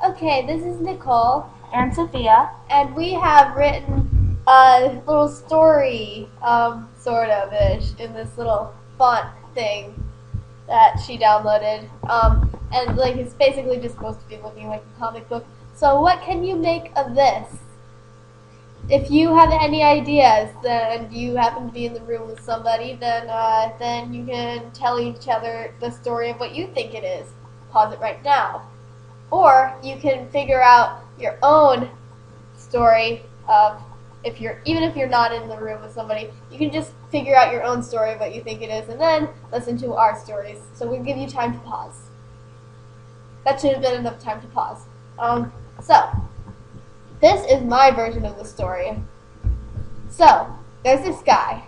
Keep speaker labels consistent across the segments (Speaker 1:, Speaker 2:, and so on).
Speaker 1: Okay, this is Nicole,
Speaker 2: And Sophia.
Speaker 1: and we have written a little story, sort of ish, in this little font thing that she downloaded. And like it's basically just supposed to be looking like a comic book. So, what can you make of this? If you have any ideas, and you happen to be in the room with somebody, then you can tell each other the story of what you think it is. Pause it right now. Or you can figure out your own story of even if you're not in the room with somebody, you can just figure out your own story of what you think it is and then listen to our stories. So we'll give you time to pause. That should have been enough time to pause. So this is my version of the story. So there's this guy.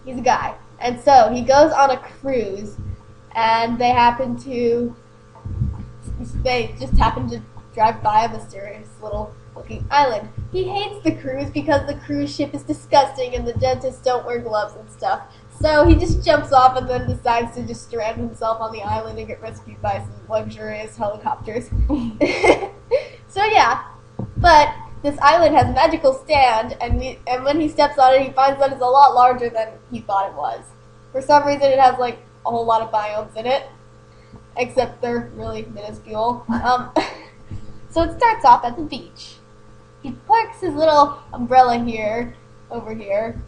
Speaker 1: He's a guy. And so he goes on a cruise and they just happen to drive by a mysterious little looking island. He hates the cruise because the cruise ship is disgusting and the dentists don't wear gloves and stuff. So he just jumps off and then decides to just strand himself on the island and get rescued by some luxurious helicopters. So yeah, but this island has magical sand, and when he steps on it, he finds that it's a lot larger than he thought it was. For some reason, it has like a whole lot of biomes in it. Except they're really minuscule. So it starts off at the beach. He parks his little umbrella over here.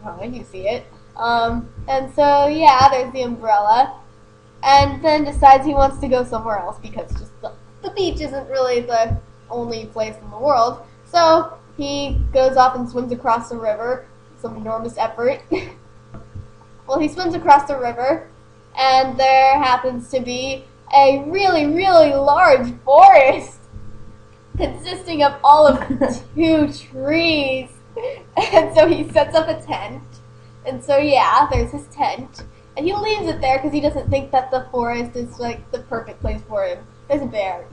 Speaker 1: Oh, you see it. And so, yeah, there's the umbrella. And then decides he wants to go somewhere else because just the beach isn't really the only place in the world. So he goes off and swims across the river. Some enormous effort. Well, he swims across the river. And there happens to be a really, really large forest consisting of all of 2 trees. And so he sets up a tent. And so, yeah, there's his tent. And he leaves it there because he doesn't think that the forest is, like, the perfect place for him. There's a bear.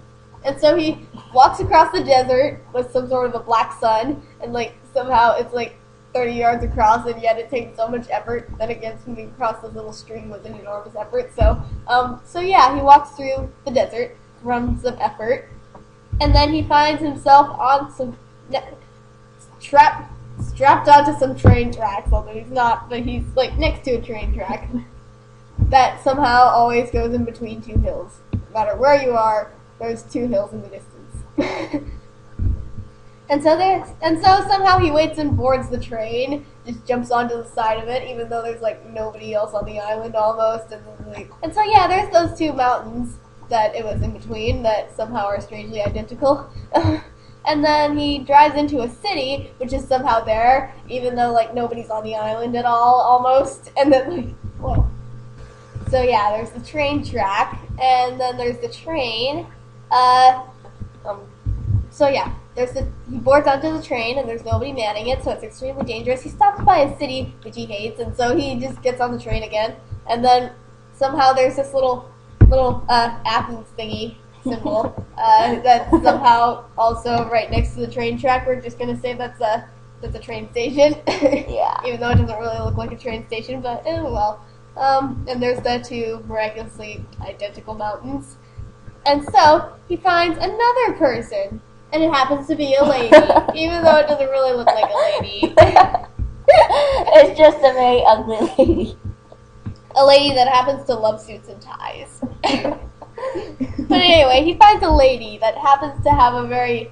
Speaker 1: And so he walks across the desert with some sort of a black sun. And, like, somehow it's, like, 30 yards across, and yet it takes so much effort. Then again, swimming across this little stream was an enormous effort. So yeah, he walks through the desert from some effort, and then he finds himself on some strapped onto some train tracks. Although he's not, but he's like next to a train track that somehow always goes in between 2 hills. No matter where you are, there's 2 hills in the distance. And so somehow he waits and boards the train, just jumps onto the side of it, even though there's like nobody else on the island almost. And so yeah, there's those 2 mountains that it was in between that somehow are strangely identical. And then he drives into a city, which is somehow there, even though like nobody's on the island at all, almost. And then like, whoa. So yeah, there's the train track, and then there's the train. So yeah, he boards onto the train, and there's nobody manning it, so it's extremely dangerous. He stops by a city, which he hates, and so he just gets on the train again. And then somehow there's this little Athens thingy symbol that's somehow also right next to the train track. We're just gonna say that's a train station.
Speaker 2: Yeah.
Speaker 1: Even though it doesn't really look like a train station, but well. And there's the 2 miraculously identical mountains. And so he finds another person. And it happens to be a lady, even though it doesn't really look like a lady.
Speaker 2: It's just a very ugly lady.
Speaker 1: A lady that happens to love suits and ties. But anyway, he finds a lady that happens to have a very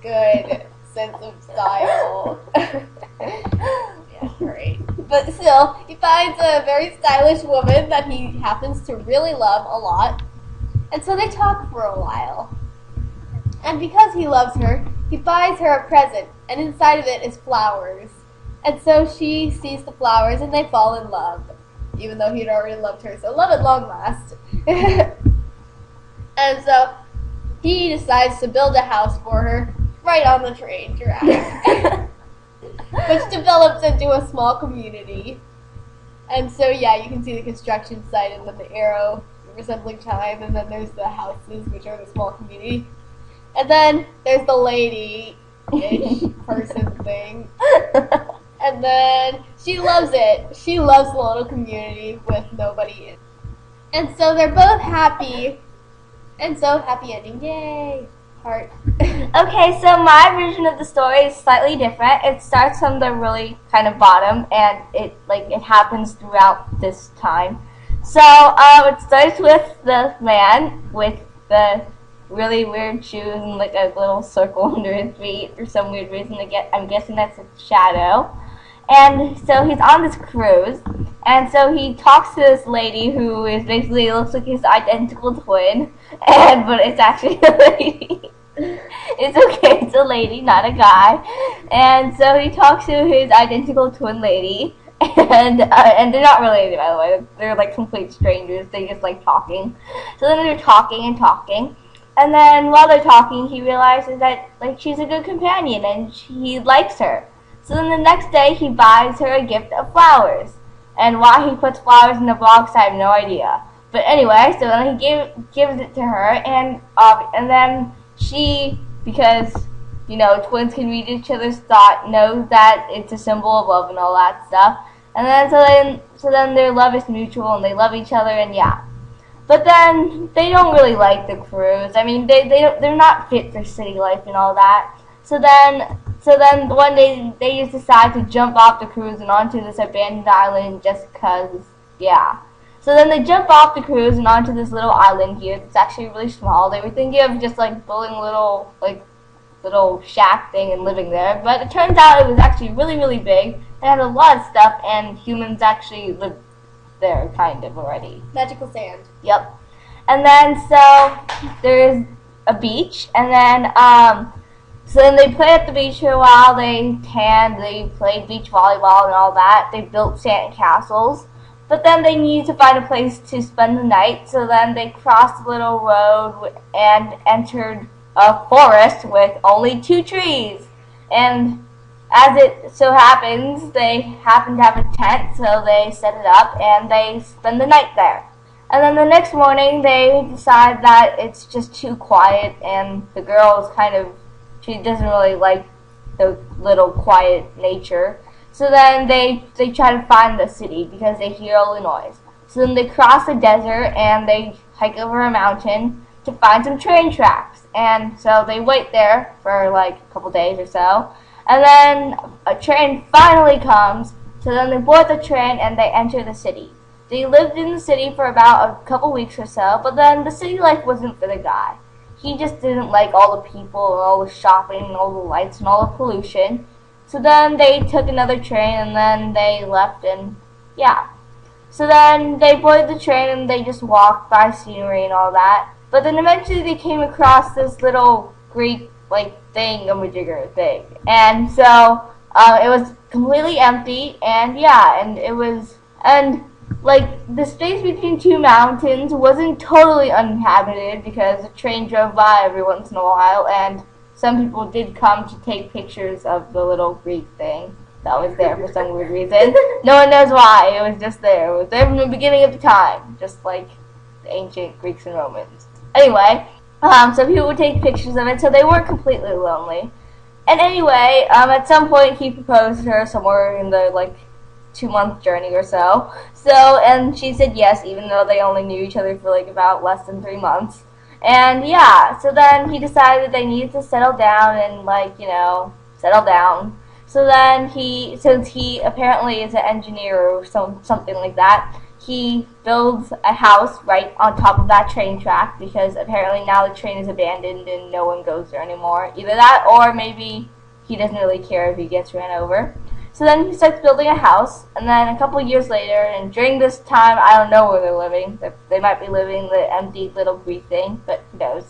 Speaker 1: good sense of style. Yeah, great. But still, he finds a very stylish woman that he happens to really love a lot. And so they talk for a while. And because he loves her, he buys her a present, and inside of it is flowers. And so she sees the flowers, and they fall in love, even though he'd already loved her, so love at long last. And so he decides to build a house for her right on the train track, which develops into a small community. And so, yeah, you can see the construction site, and then the arrow resembling time, and then there's the houses, which are the small community. And then there's the lady-ish person thing. And then she loves it. She loves the little community with nobody in. And so they're both happy And so, happy ending. Yay! Heart.
Speaker 2: Okay, so my version of the story is slightly different. It starts from the really kind of bottom, and it happens throughout this time. So it starts with the man with the really weird shoes and like a little circle under his feet for some weird reason. I'm guessing that's a shadow. And so he's on this cruise, and so he talks to this lady who is basically looks like his identical twin, but it's actually a lady. It's okay, it's a lady, not a guy. And so he talks to his identical twin lady, and they're not related, by the way. They're like complete strangers. They just like talking. So then they're talking and talking, and then while they're talking, he realizes that like she's a good companion and he likes her. So then the next day, he buys her a gift of flowers. And why he puts flowers in the box, I have no idea. But anyway, so then he gives it to her, and then she, because, you know, twins can read each other's thought, knows that it's a symbol of love and all that stuff. And then, so then their love is mutual, and they love each other, and yeah. But then, they don't really like the cruise. I mean, they're not fit for city life and all that. So then one day they just decide to jump off the cruise and onto this abandoned island just because, yeah. So then they jump off the cruise and onto this little island here that's actually really small. They were thinking of just like building a little shack thing and living there, but it turns out it was actually really, really big. It had a lot of stuff, and humans actually lived there kind of already.
Speaker 1: Magical sand.
Speaker 2: Yep. And then so there's a beach, and then so then they played at the beach for a while. They tanned, they played beach volleyball and all that. They built sand castles. But then they needed to find a place to spend the night. So then they crossed a little road and entered a forest with only 2 trees. And as it so happens, they happen to have a tent, so they set it up and they spend the night there. And then the next morning they decide that it's just too quiet, and the girl is kind of, she doesn't really like the little quiet nature. So then they try to find the city because they hear all the noise. So then they cross the desert and they hike over a mountain to find some train tracks. And so they wait there for like a couple days or so. And then a train finally comes. So then they board the train and they enter the city. They lived in the city for about a couple weeks or so, but then the city life wasn't for the guy. He just didn't like all the people and all the shopping and all the lights and all the pollution. So then they took another train and then they left, and yeah. So then they boarded the train and they just walked by scenery and all that. But then eventually they came across this little Greek thingamajigger thing. And so it was completely empty, and yeah, and it was, and like, the space between 2 mountains wasn't totally uninhabited because a train drove by every once in a while, and some people did come to take pictures of the little Greek thing that was there for some weird reason. No one knows why. It was just there. It was there from the beginning of the time, just like the ancient Greeks and Romans. Anyway, so people would take pictures of it, so they weren't completely lonely. And anyway, at some point he proposed to her somewhere in the, like, 2-month journey or so. And she said yes, even though they only knew each other for like about less than 3 months. And yeah, so then he decided they needed to settle down and, like, you know, settle down. So then since he apparently is an engineer or something like that, he builds a house right on top of that train track because apparently now the train is abandoned and no one goes there anymore. Either that or maybe he doesn't really care if he gets ran over. So then he starts building a house, and then a couple years later, and during this time, I don't know where they're living. They might be living the empty little Greek thing, but who knows?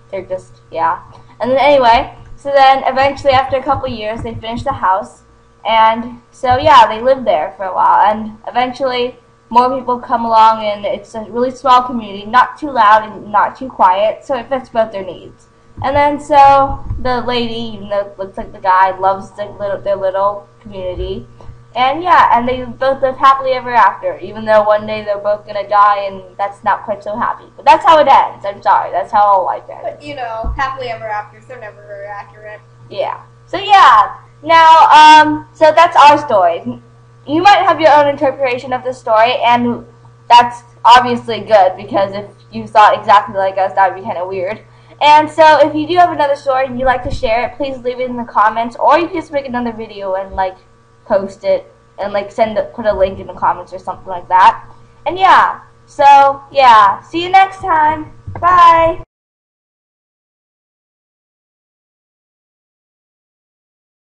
Speaker 2: They're just, yeah. And then anyway, so then eventually after a couple years, they finish the house, and so yeah, they live there for a while, and eventually more people come along, and it's a really small community, not too loud and not too quiet, so it fits both their needs. And then so the lady, even though it looks like the guy, loves their little community. And yeah, and they both live happily ever after, even though one day they're both gonna die, and that's not quite so happy. But that's how it ends. I'm sorry, that's how all life ends.
Speaker 1: But you know, happily ever afters, they're never very accurate.
Speaker 2: Yeah. So yeah, now, so that's our story. You might have your own interpretation of the story, and that's obviously good, because if you thought exactly like us, that would be kind of weird. And so if you do have another story and you'd like to share it, please leave it in the comments, or you can just make another video and like post it and like put a link in the comments or something like that. And yeah, so yeah, see you next time. Bye.